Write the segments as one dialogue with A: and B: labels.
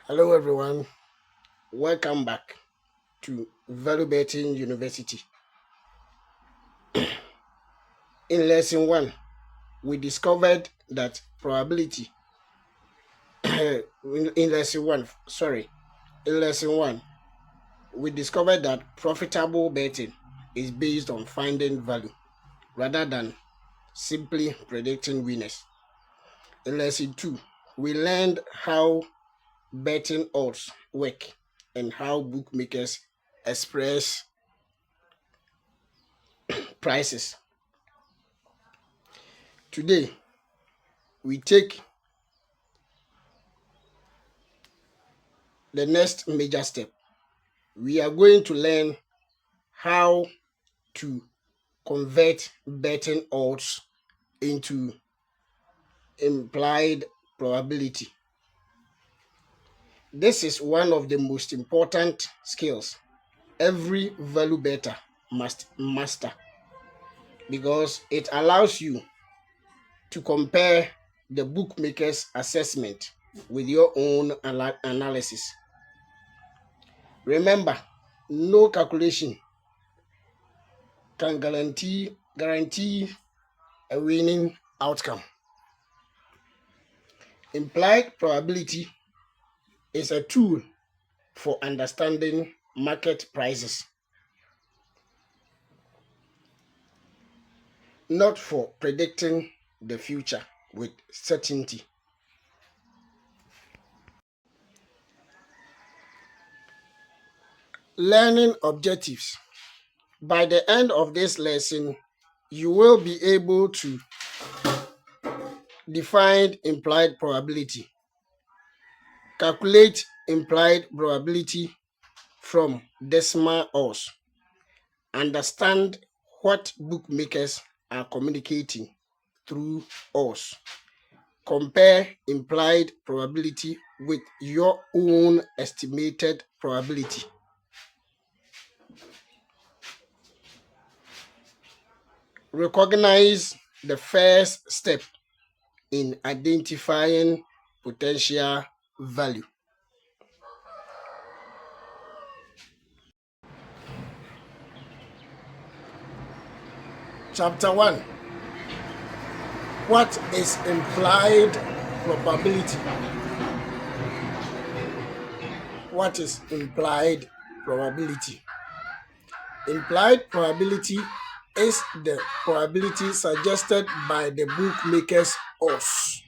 A: Hello everyone, welcome back to Value Betting University. In lesson 1, we discovered that probability in lesson 1, we discovered that profitable betting is based on finding value rather than simply predicting winners. In lesson 2, we learned how betting odds work and how bookmakers express prices. Today, we take the next major step. We are going to learn how to convert betting odds into implied probability. This is one of the most important skills every value bettor must master because it allows you to compare the bookmaker's assessment with your own analysis. Remember, no calculation can guarantee a winning outcome. Implied probability is a tool for understanding market prices, not for predicting the future with certainty. Learning objectives. By the end of this lesson, you will be able to define implied probability, calculate implied probability from decimal odds, understand what bookmakers are communicating through odds, compare implied probability with your own estimated probability. Recognize the first step in identifying potential value. Chapter 1. What is implied probability? What is implied probability? Implied probability is the probability suggested by the bookmaker's odds.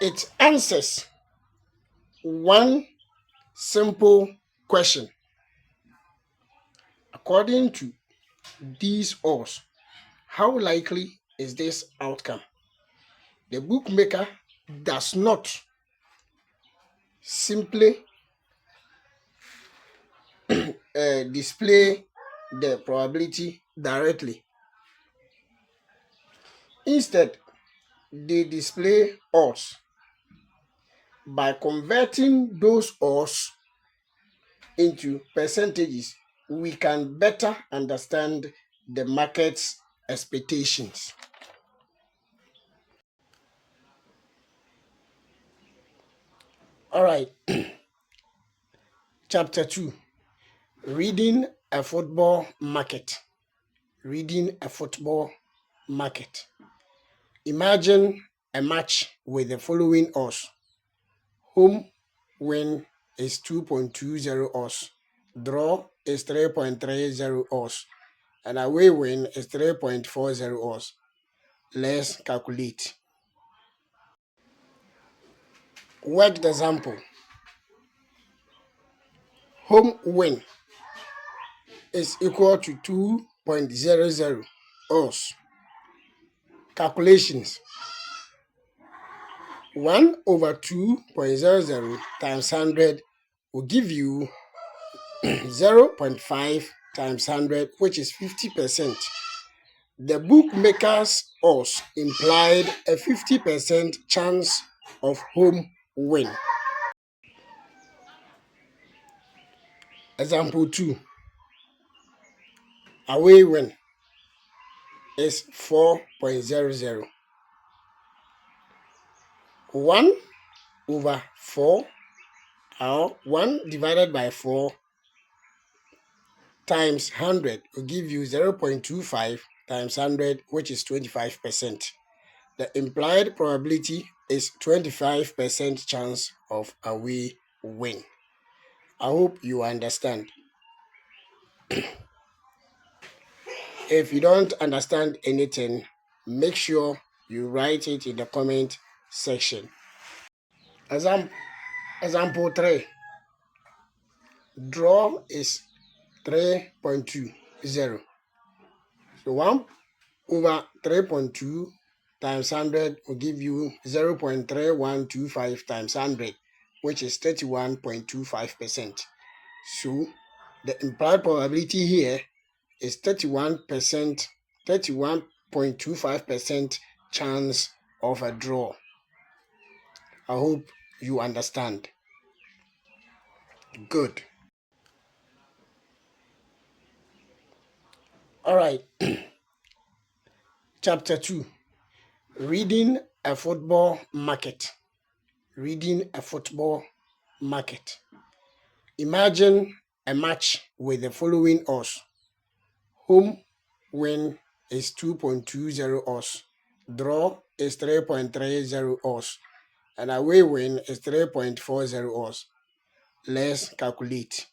A: It answers one simple question. According to these odds, how likely is this outcome? The bookmaker does not simply display the probability directly. Instead, they display odds. By converting those odds into percentages, we can better understand the market's expectations. All right. Chapter 2. Reading a football market. Reading a football market. Imagine a match with the following odds. Home win is 2.20 odds. Draw is 3.30 odds. And away win is 3.40 odds. Let's calculate. Worked example. Home win is equal to 2.00 odds. Calculations. 1 over 2.00 times 100 will give you 0.5 times 100, which is 50%. The bookmakers odds implied a 50% chance of home win. Example 2. Away win is 4.00. 1 over 4, or 1 divided by 4 times 100 will give you 0.25 times 100, which is 25%. The implied probability is 25% chance of away win. I hope you understand. If you don't understand anything, make sure you write it in the comment section. Example 3. Draw is 3.20. So 1 over 3.2 times 100 will give you 0.3125 times 100, which is 31.25%. So the implied probability here is 31.25% chance of a draw. I hope you understand. Good. All right. Chapter 2. Reading a football market. Reading a football market. Imagine a match with the following odds. Home win is 2.20 odds. Draw is 3.30 odds. And away win is 3.40 odds. Let's calculate.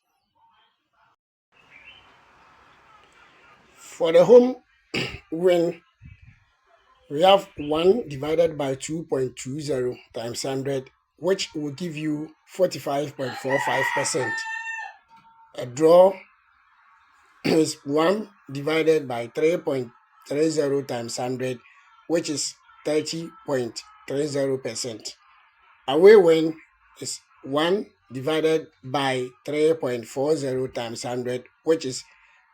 A: For the home win, we have 1 divided by 2.20 times 100, which will give you 45.45%. A draw is 1 divided by 3.30 times 100, which is 30.30%. Away win is 1 divided by 3.40 times 100, which is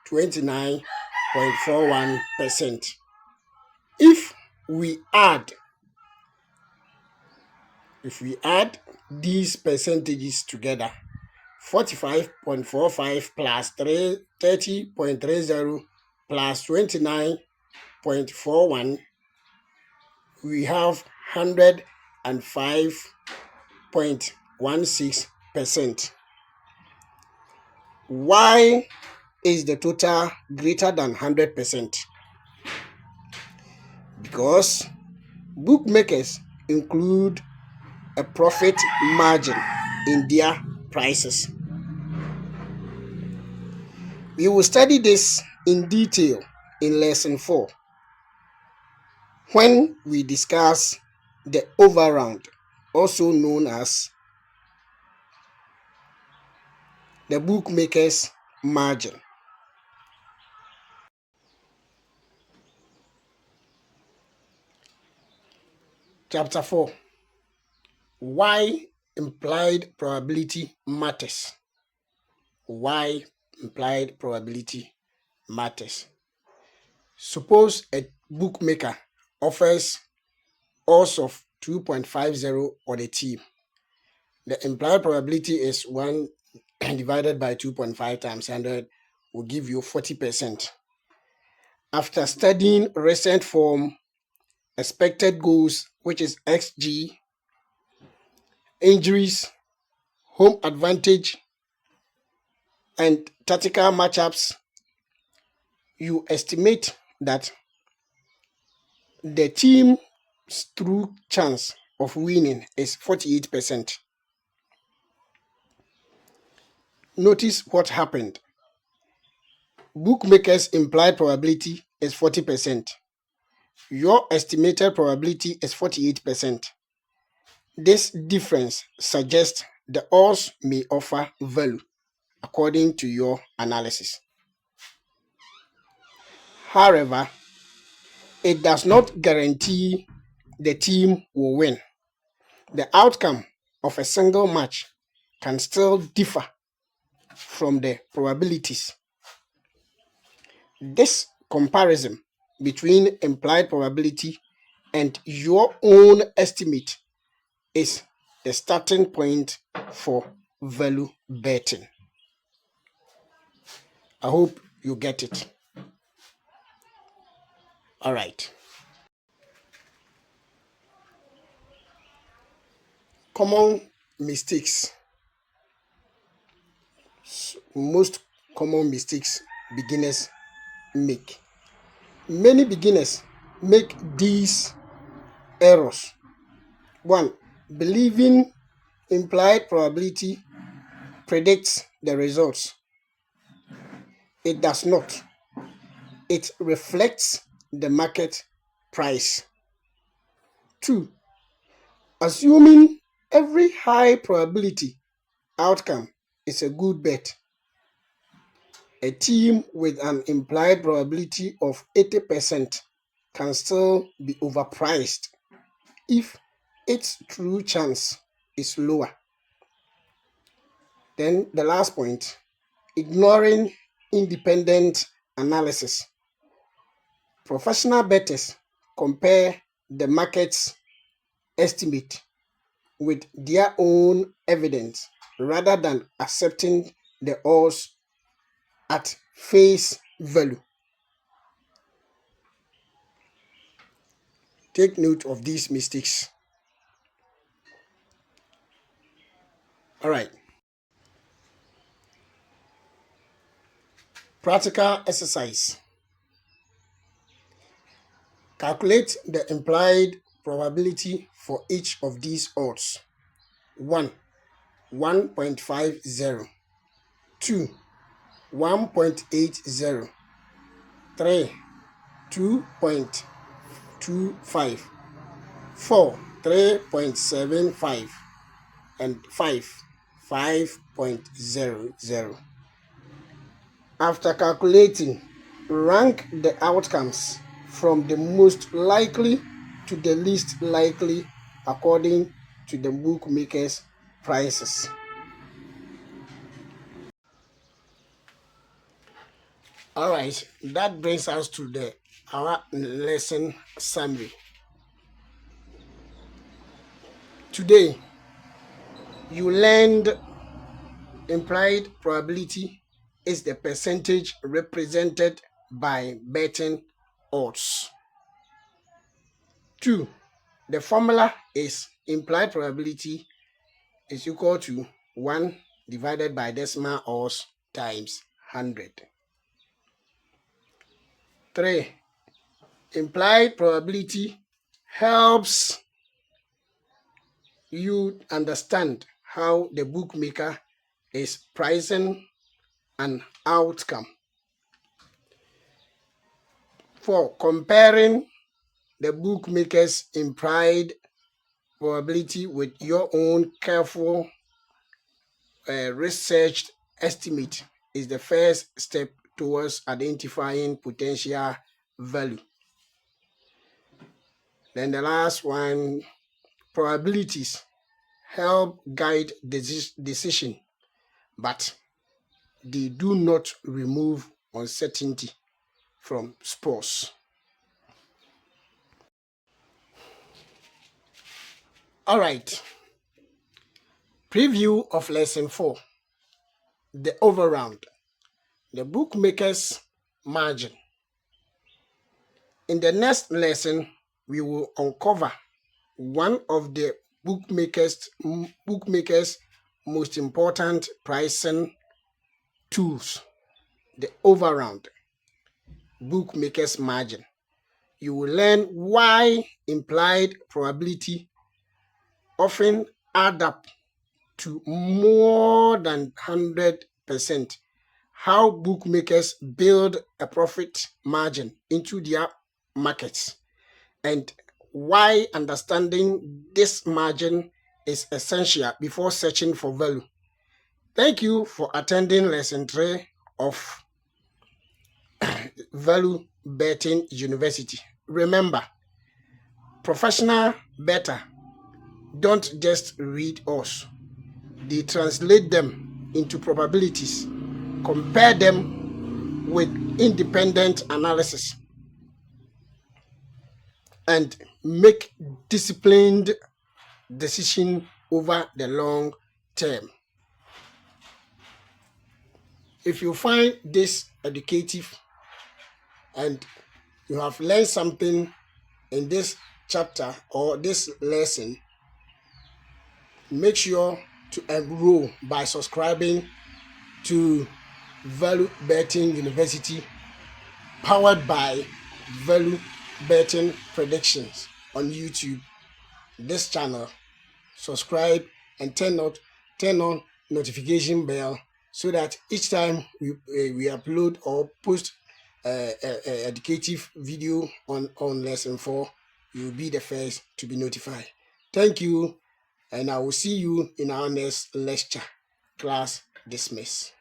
A: 29.41%. If we add these percentages together, 45.45 plus 30.30 plus 29.41, we have 105.16%. Why is the total greater than 100%? Because bookmakers include a profit margin in their prices. We will study this in detail in lesson 4 when we discuss the overround, also known as the bookmakers margin. Chapter 4. Why implied probability matters. Why implied probability matters. Suppose a bookmaker offers odds of 2.50 on a team. The implied probability is 1 divided by 2.5 times 100 will give you 40%. After studying recent form, expected goals, which is XG, injuries, home advantage, and tactical matchups, you estimate that the team's true chance of winning is 48%. Notice what happened. Bookmakers' implied probability is 40%. Your estimated probability is 48%. This difference suggests the odds may offer value according to your analysis. However, it does not guarantee the team will win. The outcome of a single match can still differ from the probabilities. This comparison between implied probability and your own estimate is the starting point for value betting. I hope you get it. All right. common mistakes, most common mistakes beginners make. Many beginners make these errors. 1. Believing implied probability predicts the results. It does not. It reflects the market price. 2. Assuming every high probability outcome is a good bet. A team with an implied probability of 80% can still be overpriced if its true chance is lower. Then the last point, ignoring independent analysis. Professional bettors compare the market's estimate with their own evidence rather than accepting the odds at face value. Take note of these mistakes. All right. Practical exercise. Calculate the implied probability for each of these odds. 1. 1.50. 2. 1.80. 3. 2.25. 4. 3.75. And 5. 5.00. After calculating, rank the outcomes from the most likely to the least likely according to the bookmakers' prices. All right, that brings us to our lesson summary. Today, you learned implied probability is the percentage represented by betting odds. 2. The formula is implied probability is equal to 1 divided by decimal odds times 100. 3. Implied probability helps you understand how the bookmaker is pricing an outcome. 4. Comparing the bookmaker's implied probability with your own careful researched estimate is the first step towards identifying potential value. Then the last one, probabilities help guide decision, but they do not remove uncertainty from sports. All right. Preview of lesson 4. The overround. The bookmaker's margin. In the next lesson, we will uncover one of the bookmakers' most important pricing tools, the overround, bookmaker's margin. You will learn why implied probability often add up to more than 100%, how bookmakers build a profit margin into their markets, and why understanding this margin is essential before searching for value. Thank you for attending lesson 3 of Value Betting University. Remember, professional bettor don't just read odds. They translate them into probabilities, compare them with independent analysis, and make disciplined decisions over the long term. If you find this educative and you have learned something in this chapter or this lesson, make sure to enroll by subscribing to Value Betting University, powered by Value Betting Predictions on YouTube. This channel, subscribe and turn on notification bell so that each time we upload or post educative video on lesson 4, you will be the first to be notified. Thank you, and I will see you in our next lecture. Class dismissed.